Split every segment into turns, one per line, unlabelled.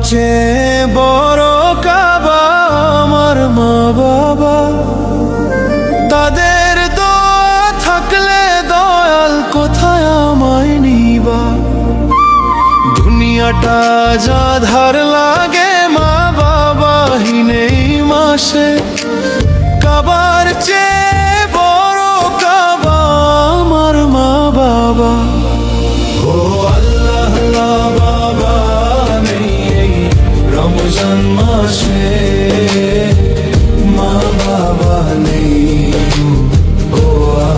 চেয়ে বড় কাবা আমার মা বাবা, তাদের দোয়া থাকলে দয়াল কোথায় আমায় নিবা। দুনিয়াটা যা ধার লাগে মা বাবাহীন এই মাসে, কাবার চেয়ে বড় কাবা আমার মা বাবা। ও আল্লাহ বাবা নেই এই রমজান মাসে, মা বাবা নেই। ও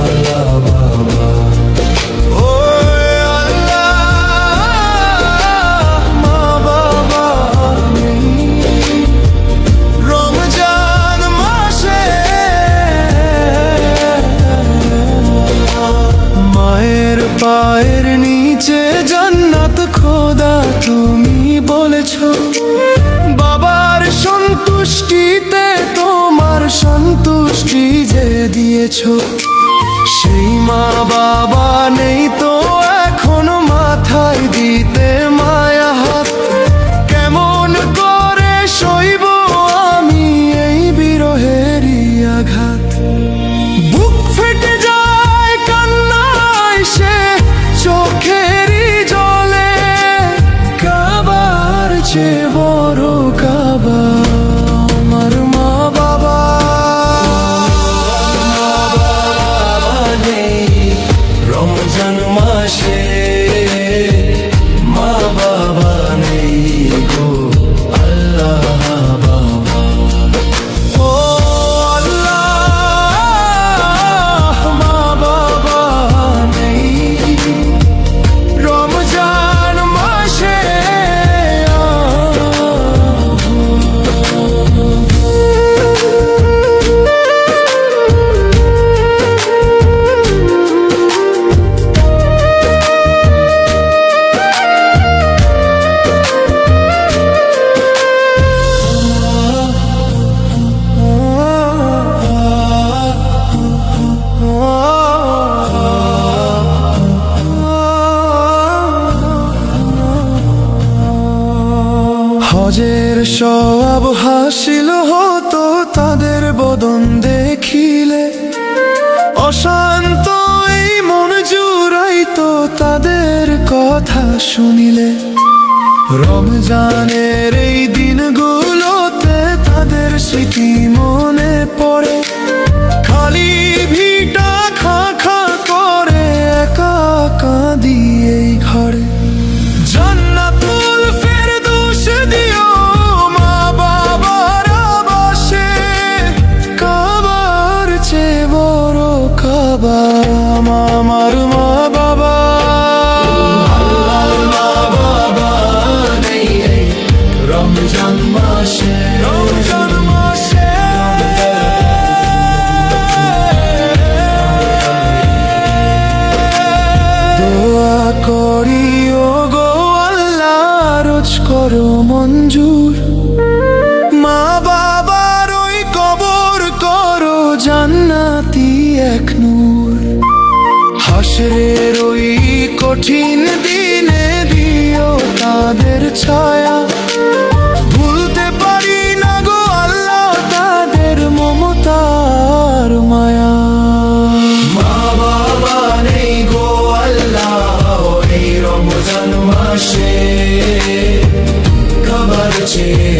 আল্লাহ বাবা, ও আল্লাহ মা বাবা নেই রমজান মাসে। মায়ের পায়ের নিচে জান্নাত খোদা তুমি বলেছো, বাবার সন্তুষ্টিতে তোমার সন্তুষ্টি যে দিয়েছো। সেই মা বাবা নেই তো এখন মাথায় দিতে মায়া হাত, কেমন করে সইব আমি এই বিরহেরই আঘাত। বুক ফেটে যায় কান্নায় সে চোখেরই জলে, কাবার চেয়ে বড় কাবা আমার মা বাবা। নেই রমজান মাসে, মা বাবা নেই গো আল্লাহ বাবা। ও আল্লাহ মা বাবা নেই রমজান মাসে। হজের সওয়াব হাসিল হতো তাদের বদন দেখিলে, অশান্ত এই মন জুড়াইতো তাদের কথা শুনিলে। রমজানের এই দিনগুলোতে তাদের স্মৃতি মনে পড়ে, খালি ভিটা খা খা করে একা কাঁদি এই ঘরে। জান্নাতুল ফেরদৌস দিও মা বাবার আবাসে, কাবার চেয়ে বড় কাবা আমার মা বাবা। মা বাবা নেই এই রমজান মাসে, রমজান মাসে। দোয়া করি ও গো আল্লাহ রোজ করো মঞ্জুর, মা বাবার ওই কবর করো জান্নাতি এক নূর। হাসরের ওই কঠিন দিনে দিও তাদের ছায়া, ভুলতে পারি না গো আল্লাহ তাদের মমতার মায়া। মা বাবা নেই গো আল্লাহ এই রমজান মাসে, কাবার চেয়ে